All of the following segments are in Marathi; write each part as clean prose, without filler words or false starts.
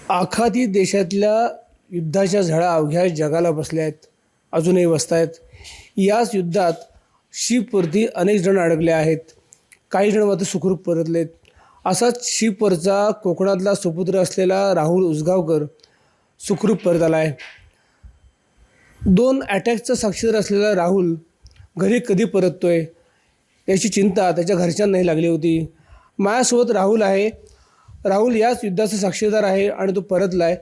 आखाती देशातल्या युद्धाच्या झळा अवघ्या जगाला बसल्या आहेत, अजूनही बसत आहेत. याच युद्धात शीपवरती अनेक जण अडकले आहेत. काही जण मात्र सुखरूप परतलेत. असाच शीपवरचा कोकणातला सुपुत्र असलेला राहुल उसगावकर सुखरूप परत आला आहे. 2 अटॅकचा साक्षीदार असलेला राहुल घरी कधी परततोय याची चिंता त्याच्या घरच्यांनाही लागली होती. माझ्यासोबत राहुल आहे. राहुल याच युद्धाचा साक्षीदार आहे आणि तो परतला आहे.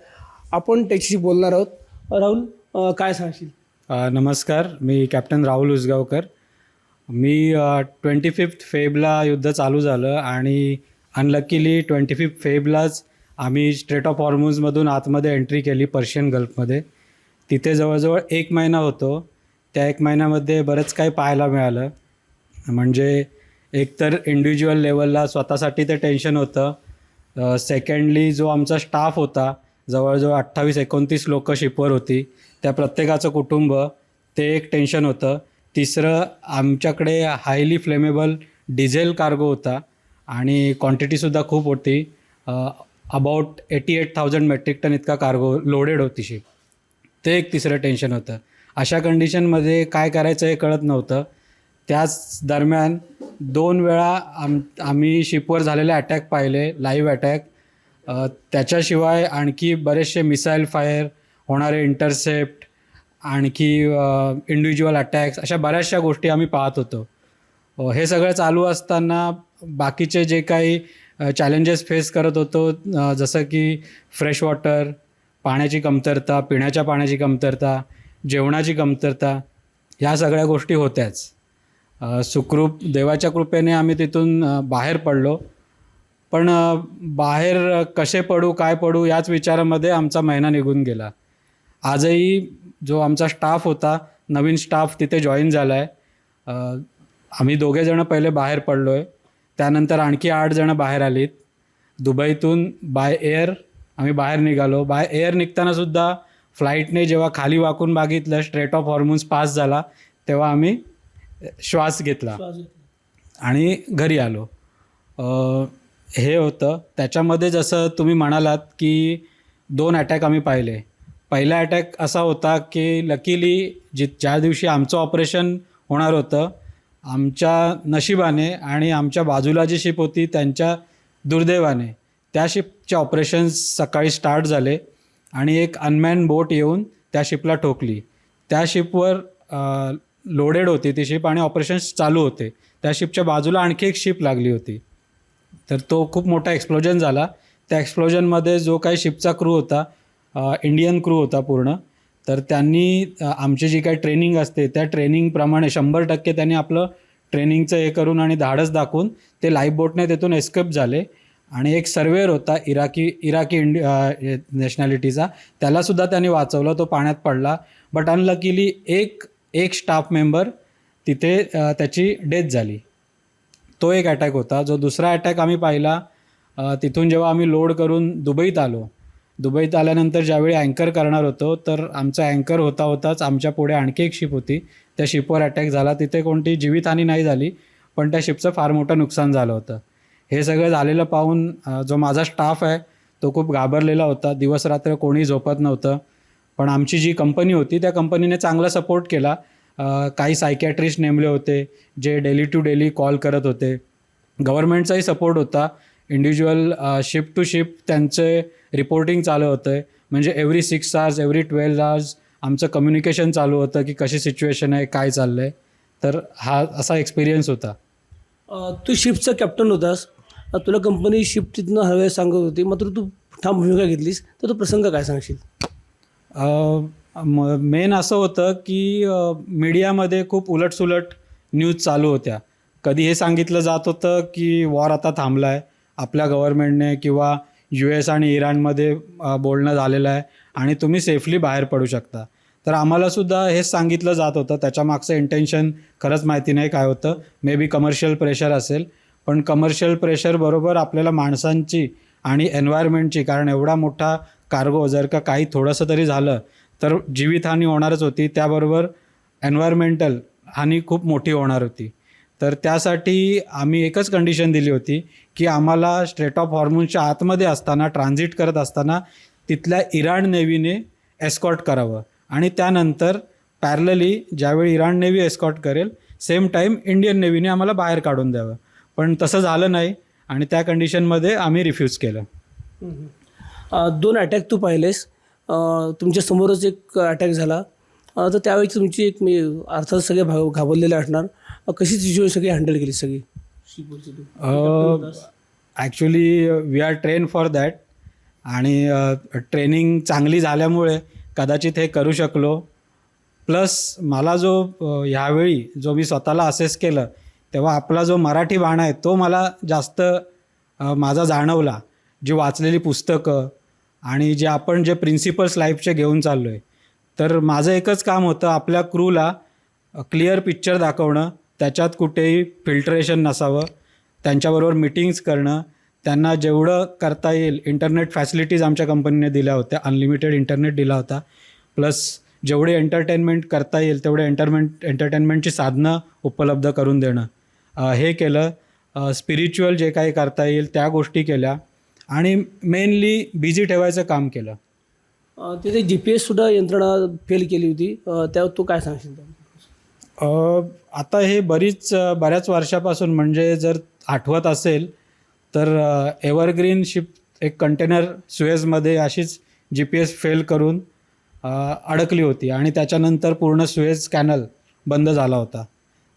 आपण त्याच्याशी बोलणार आहोत. राहुल, काय सांगशील? नमस्कार, मी कॅप्टन राहुल उसगावकर. मी 25 फेबला युद्ध चालू झालं आणि अनलकीली 25 फेबलाच आम्ही स्ट्रेट ऑफ हॉर्मुझमधून आतमध्ये एंट्री केली पर्शियन गल्फमध्ये. तिथे जवळजवळ 1 महिना होतो. त्या 1 महिन्यामध्ये बरंच काही पाहायला मिळालं. म्हणजे एकतर इंडिव्हिज्युअल लेवलला स्वतःसाठी ते टेन्शन होतं. सेकंडली जो आमचा स्टाफ होता, जवळजवळ 28-29 लोकं शिपवर होती, त्या प्रत्येकाचं कुटुंब, ते एक टेन्शन होतं. तिसरं, आमच्याकडे हायली फ्लेमेबल डिझेल कार्गो होता आणि क्वांटिटीसुद्धा खूप होती. अबाउट 88,000 मेट्रिक टन इतका कार्गो लोडेड होती शिप. ते एक तिसरं टेन्शन होतं. अशा कंडिशनमध्ये काय करायचं हे कळत नव्हतं. त्याच दरम्यान 2 वेळा आम्ही शिपवर झालेले अटॅक पाहिले, लाईव्ह अटॅक. त्याच्याशिवाय आणखी बरेचसे मिसाईल फायर होणारे, इंटरसेप्ट, आणखी इंडिव्हिज्युअल अटॅक्स, अशा बऱ्याचशा गोष्टी आम्ही पाहत होतो. हे सगळं चालू असताना बाकीचे जे काही चॅलेंजेस फेस करत होतो, जसं की फ्रेश वॉटर, पाण्याची कमतरता, पिण्याच्या पाण्याची कमतरता, जेवणाची कमतरता, ह्या सगळ्या गोष्टी होत्याच. सुखरूप देवाच्या कृपेने आम्ही तिथून बाहेर पडलो. पण बाहेर कसे पडू, काय पडू, याच विचारामध्ये आमचा महिना निघून गेला. आजही जो आमचा स्टाफ होता, नवीन स्टाफ तिथे जॉईन झाला आहे. आम्ही 2 जणं पहिले बाहेर पडलो आहे. त्यानंतर आणखी 8 जणं बाहेर आलीत. दुबईतून बाय एअर आम्ही बाहेर निघालो. बाय एअर निघतानासुद्धा फ्लाईटने जेव्हा खाली वाकून बघितलं, स्ट्रेट ऑफ हॉर्मुझ पास झाला, तेव्हा आम्ही श्वास घेतला आणि घरी आलो. हे होतं. त्याच्यामध्ये जसं तुम्ही म्हणालात की 2 अटॅक आम्ही पाहिले. पहिला अटॅक असा होता की लकीली ज्या दिवशी आमचं ऑपरेशन होणार होतं, आमच्या नशिबाने आणि आमच्या बाजूला जी शिप होती त्यांच्या दुर्दैवाने त्या शिपचे ऑपरेशन्स सकाळी स्टार्ट झाले आणि एक अनमॅन बोट येऊन त्या शिपला ठोकली. त्या शिपवर लोडेड होती ती शिप आणि ऑपरेशन्स चालू होते. त्या शिपच्या बाजूला आणखी एक शिप लागली होती. तर तो खूप मोठा एक्सप्लोजन झाला. त्या एक्सप्लोजनमध्ये जो काही शिपचा क्रू होता, इंडियन क्रू होता पूर्ण, तर त्यांनी आमची जी काही ट्रेनिंग असते त्या ट्रेनिंगप्रमाणे 100% त्यांनी आपलं ट्रेनिंगचं हे करून आणि धाडस दाखवून ते लाईफ बोटने तिथून एस्केप झाले. आणि एक सर्वेअर होता इराकी नॅशनॅलिटीचा, त्यालासुद्धा त्यांनी वाचवलं. तो पाण्यात पडला. बट अनलकीली एक स्टाफ मेंबर तिथे त्याची डेथ झाली. तो एक अटॅक होता. जो दुसरा अटॅक आम्ही पाहिला, तिथून जेव्हा आम्ही लोड करून दुबईत आलो, दुबईत आल्यानंतर ज्यावेळी अँकर करणार होतो, तर आमचा अँकर होताच आमच्या पुढे आणखी एक शिप होती. त्या शिपवर अटॅक झाला. तिथे कोणती जीवितहानी नाही झाली, पण त्या शिपचं फार मोठं नुकसान झालं होतं. हे सगळं झालेलं पाहून जो माझा स्टाफ आहे तो खूप घाबरलेला होता. दिवसरात्र कोणी झोपत नव्हतं. पण आमची जी कंपनी होती त्या कंपनीने चांगला सपोर्ट केला. काही सायकॅट्रिस्ट नेमले होते जे डेली टू डेली कॉल करत होते. गव्हर्नमेंटचाही सपोर्ट होता. इंडिव्हिज्युअल शिप टू शिप त्यांचे रिपोर्टिंग चालू होतं. म्हणजे एव्हरी 6 आवर्स, एव्हरी 12 आवर्स आमचं कम्युनिकेशन चालू होतं की कशी सिच्युएशन आहे, काय चाललं आहे. तर हा असा एक्सपिरियन्स होता. तू शिपचा कॅप्टन होतास. तुला कंपनी शिप तिथनं हळूहळू सांगत होती, मात्र तू ठाम भूमिका घेतलीस. तर तो प्रसंग काय सांगशील? मेन असं होतं की मीडियामध्ये खूप उलटसुलट न्यूज चालू होत्या. कधी हे सांगितलं जात होतं की वॉर आता थांबला आहे, आपल्या गव्हर्नमेंटने किंवा US आणि इराणमध्ये बोलणं झालेलं आहे आणि तुम्ही सेफली बाहेर पडू शकता. तर आम्हालासुद्धा हेच सांगितलं जात होतं. त्याच्यामागचं इंटेन्शन खरंच माहिती नाही काय होतं. मे बी कमर्शियल प्रेशर असेल. पण कमर्शियल प्रेशरबरोबर आपल्याला माणसांची आणि एन्व्हायरमेंटची, कारण एवढा मोठा कार्गो जर का काही थोडंसं तरी झालं तर जीवितहानी होणारच होती. त्याबरोबर एन्व्हायरमेंटल हानी खूप मोठी होणार होती. तर त्यासाठी आम्ही एकच कंडिशन दिली होती की आम्हाला स्ट्रेट ऑफ हॉर्मुझच्या आतमध्ये असताना, ट्रान्झिट करत असताना तिथल्या इराण नेव्हीने एस्कॉर्ट करावं आणि त्यानंतर पॅरलली ज्यावेळी इराण नेव्ही एस्कॉर्ट करेल सेम टाईम इंडियन नेव्हीने आम्हाला बाहेर काढून द्यावं. पण तसं झालं नाही आणि त्या कंडिशनमध्ये आम्ही रिफ्यूज केलं. 2 अटॅक तू पाहिलेस, तुमच्या समोरच एक अटॅक झाला, तर त्यावेळी तुमची एक मी अर्थात सगळे घाबरलेले असणार. कशी सिच्युएशन सगळी हँडल केली सगळी? Actually we are train for that आणि ट्रेनिंग चांगली झाल्यामुळे कदाचित हे करू शकलो. प्लस मला जो ह्यावेळी जो मी स्वतःला असेस केलं तेव्हा आपला जो मराठी बाणा आहे तो मला जास्त माझा जाणवला. जी वाचलेली पुस्तकं आणि जे आपण जे प्रिन्सिपल्स लाईफचे घेऊन चाललो आहे, तर माझं एकच काम होतं आपल्या क्रूला क्लिअर पिक्चर दाखवणं, त्याच्यात कुठेही फिल्ट्रेशन नसावं, त्यांच्याबरोबर मीटिंग्स करणं, त्यांना जेवढं करता येईल इंटरनेट फॅसिलिटीज आमच्या कंपनीने दिल्या होत्या, अनलिमिटेड इंटरनेट दिला होता, प्लस जेवढे एंटरटेनमेंट करता येईल तेवढे एंटरटेनमेंटची साधनं उपलब्ध करून देणं, हे केलं. स्पिरिच्युअल जे काही करता येईल त्या गोष्टी केल्या आणि मेनली बिझी ठेवायचं काम केलं. तिथे GPS सुद्धा यंत्रणा फेल केली होती, त्यावर तू काय सांगशील? आता हे बऱ्याच वर्षापासून म्हणजे जर आठवत असेल तर एव्हरग्रीन शिप एक कंटेनर सुएझमध्ये अशीच GPS फेल करून अडकली होती आणि त्याच्यानंतर पूर्ण सुएझ कॅनल बंद झाला होता.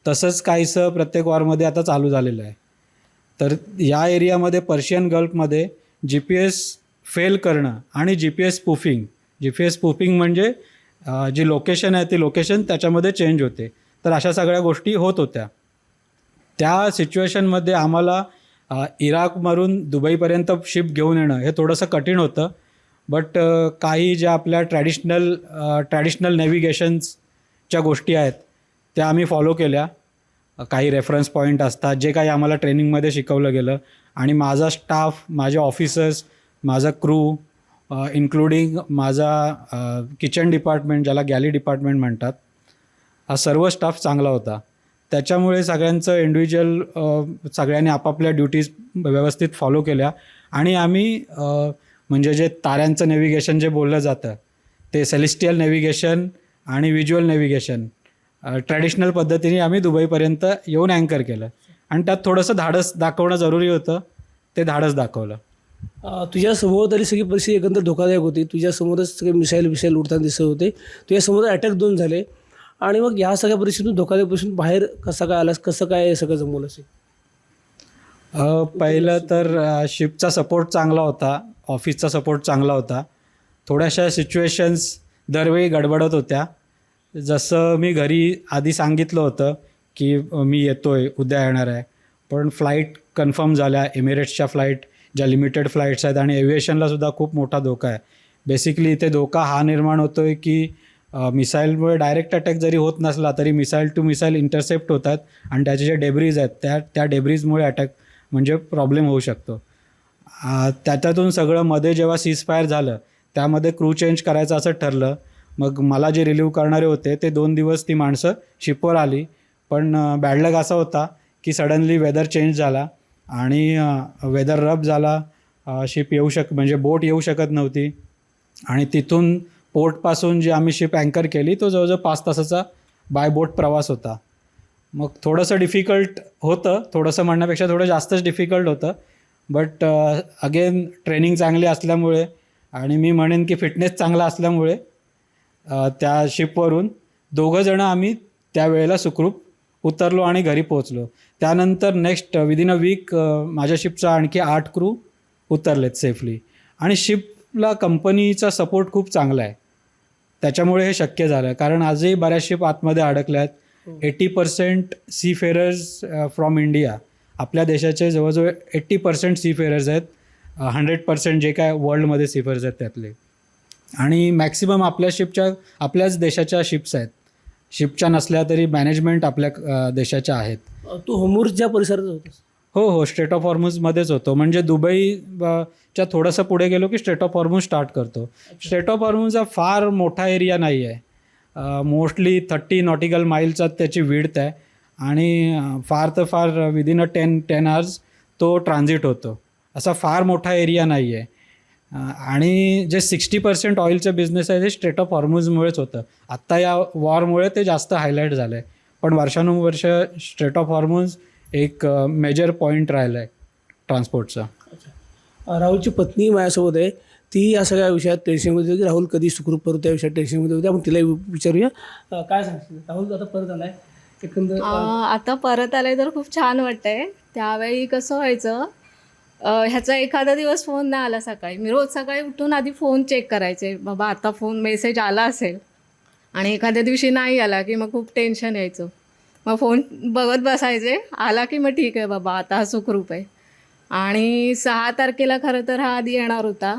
तसंच काहीसं प्रत्येक वॉरमध्ये आता चालू झालेलं आहे. तर या एरियामध्ये पर्शियन गल्फमध्ये GPS फेल करणं आणि GPS स्पूफिंग म्हणजे जी लोकेशन आहे ती लोकेशन त्याच्यामध्ये चेंज होते. तर अशा सगळ्या गोष्टी होत होत्या. त्या सिच्युएशनमध्ये आम्हाला इराकमधून दुबईपर्यंत शिप घेऊन येणं हे थोडंसं कठीण होतं. बट काही ज्या आपल्या ट्रॅडिशनल नेव्हिगेशन्सच्या गोष्टी आहेत त्या आम्ही फॉलो केल्या. काही रेफरन्स पॉईंट असतात जे काही आम्हाला ट्रेनिंगमध्ये शिकवलं गेलं आणि माझा स्टाफ, माझे ऑफिसर्स, माझा क्रू इन्क्लुडिंग माझा किचन डिपार्टमेंट ज्याला गॅली डिपार्टमेंट म्हणतात, हा सर्व स्टाफ चांगला होता. त्याच्यामुळे सगळ्यांचं इंडिव्हिज्युअल सगळ्यांनी आपापल्या ड्युटीज व्यवस्थित फॉलो केल्या आणि आम्ही म्हणजे जे ताऱ्यांचं नेव्हिगेशन जे बोललं जातं ते सेलेस्टियल नेव्हिगेशन आणि व्हिज्युअल नेव्हिगेशन ट्रॅडिशनल पद्धतीने आम्ही दुबईपर्यंत येऊन अँकर केलं आणि त्यात थोडंसं धाडस दाखवणं जरुरी होतं. ते धाडस दाखवलं. तुझ्यासमोर तरी सगळी परिस्थिती एकंदर धोकादायक होती. तुझ्यासमोरच सगळे मिसाईल उडताना दिसत होते. तुझ्यासमोर अटॅक 2 झाले आणि मग ह्या सगळ्या परिस्थितीतून धोकादायक परिस्थितीतून बाहेर कसं काय आलास, कसं काय सगळं जमवलं असेल? पहिलं तर शिपचा सपोर्ट चांगला होता, ऑफिसचा सपोर्ट चांगला होता. थोड्याशा सिच्युएशन्स दरवेळी गडबडत होत्या. जसं मी घरी आधी सांगितलं होतं की मी येतो आहे, उद्या येणार आहे, पण फ्लाईट कन्फर्म झाल्या. एमिरेट्सच्या फ्लाईट ज्या लिमिटेड फ्लाईट्स आहेत आणि एव्हिएशनलासुद्धा खूप मोठा धोका आहे. बेसिकली इथे धोका हा निर्माण होतो आहे की मिसाईलमुळे डायरेक्ट अटॅक जरी होत नसला तरी मिसाईल टू मिसाईल इंटरसेप्ट होतात आणि त्याचे जे डेब्रीज आहेत त्या डेब्रीजमुळे अटॅक म्हणजे प्रॉब्लेम होऊ शकतो. त्याच्यातून सगळं मध्ये जेव्हा सीजफायर झालं त्यामध्ये क्रू चेंज करायचं असं ठरलं. मग मला जे रिलीव्ह करणारे होते ते 2 दिवस ती माणसं शिपवर आली, पण बॅडलक असा होता की सडनली वेदर चेंज झाला आणि वेदर रफ झाला. शिप म्हणजे बोट येऊ शकत नव्हती आणि तिथून पोर्टपासून जी आम्ही शिप अँकर केली तो जवळजवळ 5 तासाचा बाय बोट प्रवास होता. मग थोडंसं डिफिकल्ट होतं, थोडंसं म्हणण्यापेक्षा थोडं जास्तच डिफिकल्ट होतं. बट अगेन ट्रेनिंग चांगली असल्यामुळे आणि मी म्हणेन की फिटनेस चांगला असल्यामुळे त्या शिपवरून 2 जणं आम्ही त्यावेळेला सुखरूप उतरलो आणि घरी पोहोचलो. त्यानंतर नेक्स्ट विदिन अ वीक माझ्या शिपचा आणखी 8 क्रू उतरलेत सेफली आणि शिपला कंपनीचा सपोर्ट खूप चांगला आहे. त्याच्यामुळे हे शक्य झालं. कारण आजही बऱ्याच शिप आतमध्ये अडकल्या आहेत. 80% सीफेरर्स फ्रॉम इंडिया, आपल्या देशाचे जवळजवळ 80% सीफेरर्स आहेत. 100% जे काय वर्ल्डमध्ये सीफेरर्स आहेत त्यातले, आणि मॅक्सिमम आपल्याच देशाच्या शिप्स आहेत. शिपच्या नसल्या तरी मॅनेजमेंट आपल्या देशाच्या आहेत. तू होर्मुझच्या परिसरात होतास? हो, स्ट्रेट ऑफ हॉर्मुझमध्येच होतो. म्हणजे दुबईच्या थोडंसं पुढे गेलो की स्ट्रेट ऑफ हॉर्मुझ स्टार्ट करतो. स्ट्रेट ऑफ हॉर्मुझ हा फार मोठा एरिया नाही आहे. मोस्टली 30 नॉटिकल माईलचा त्याची विड्थ आहे आणि फार तर फार विदिन अ 10 आवर्स तो ट्रान्झिट होतो. असा फार मोठा एरिया नाही आहे. आणि जे 60% ऑइलचं बिझनेस आहे ते स्ट्रेट ऑफ हॉर्मुजमुळेच होतं. आत्ता या वॉरमुळे ते जास्त हायलाईट झालं आहे, पण वर्षानुवर्ष स्ट्रेट ऑफ हॉर्मुज एक मेजर पॉईंट राहिला आहे ट्रान्सपोर्टचा. राहुलची पत्नी माझ्यासोबत आहे. ती या सगळ्या विषयात टेन्शनमध्ये होती. राहुल कधी सुखरूप परत त्या विषयात टेन्शनमध्ये होती. आपण तिला विचारूया. काय सांगशील राहुल, आता परत आलाय एकंदर आता परत आले तर खूप छान वाटतंय. त्यावेळी कसं व्हायचं, ह्याचा एखादा दिवस फोन नाही आला सकाळी, मी रोज सकाळी उठून आधी फोन चेक करायचे, बाबा आता फोन मेसेज आला असेल, आणि एखाद्या दिवशी नाही आला की मग खूप टेन्शन यायचं. मग फोन बघत बसायचे, आला की मग ठीक आहे बाबा आता हा सुखरूप आहे. आणि 6 तारखेला खरं तर हा आधी येणार होता.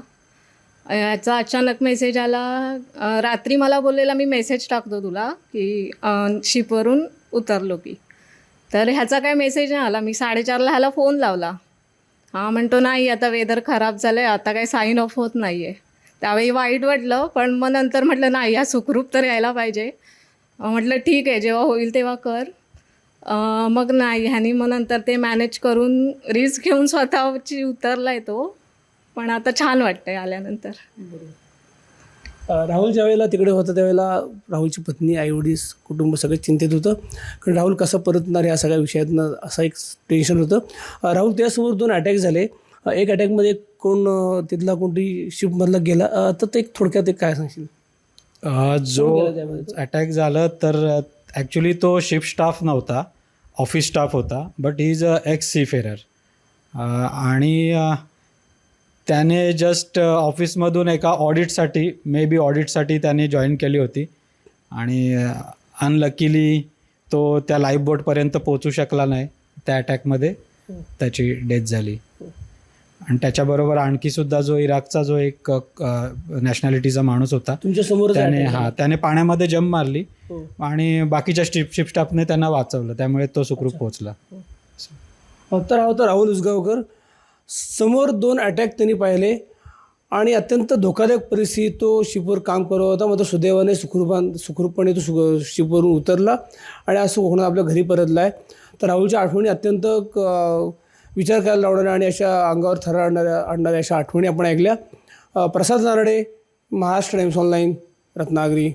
याचा अचानक मेसेज आला. रात्री मला बोललेला मी मेसेज टाकतो तुला की शिपवरून उतरलो की. तर ह्याचा काय मेसेज नाही आला. मी 4:30ला ह्याला फोन लावला. हा म्हणतो नाही आता वेदर खराब झालं आहे, आता काही साईन ऑफ होत नाही आहे. त्यावेळी वाईट वाटलं, पण मग नंतर म्हटलं नाही हा सुखरूप तर यायला पाहिजे. म्हटलं ठीक आहे जेव्हा होईल तेव्हा कर. मग नाही, ह्यानी मग नंतर ते मॅनेज करून रिस्क घेऊन स्वतःची उतरला आहे तो. पण आता छान वाटतंय आल्यानंतर. राहुल ज्या वेळेला तिकडे होता त्यावेळेला राहुलची पत्नी, आईवडील, कुटुंब सगळे चिंतेत होतं, कारण राहुल कसा परतणार या सगळ्या विषयातनं असं एक टेन्शन होतं. राहुल त्यासमोर 2 अटॅक झाले. एक अटॅकमध्ये तिथला कोणती शिपमधला गेला, तर ते थोडक्यात एक काय सांगशील? जो गेला त्यामध्ये? अटॅक झाला तर ॲक्च्युली तो शिप स्टाफ नव्हता, ऑफिस स्टाफ होता, but he is a x seafarer. आणि त्याने जस्ट ऑफिसमधून एका ऑडिटसाठी, मे बी ऑडिटसाठी त्याने जॉईन केली होती, आणि अनलकीली तो त्या लाईफ बोटपर्यंत पोचू शकला नाही. त्या अटॅकमध्ये त्याची डेथ झाली. आणि त्याच्याबरोबर आणखीसुद्धा जो इराकचा जो एक नॅशनॅलिटीचा माणूस होता, तुमच्या समोर त्याने पाण्यामध्ये जंप मारली आणि बाकीच्या शिप स्टाफने त्यांना वाचवलं, त्यामुळे तो सुखरूप पोचला. तर हा होता राहुल उसगावकर. समोर 2 अटॅक त्यांनी पाहिले आणि अत्यंत धोकादायक परिस्थिती तो शिपवर काम करत होता. मात्र सुदैवाने सुखरूपपणे तो शिपवरून उतरला आणि असं होणं आपल्या घरी परतला आहे. तर राहुलच्या आठवणी अत्यंत विचार करायला लावणाऱ्या आणि अशा अंगावर थर आणणाऱ्या अशा आठवणी आपण ऐकल्या. प्रसाद नारडे, महाराष्ट्र टाइम्स ऑनलाईन, रत्नागिरी.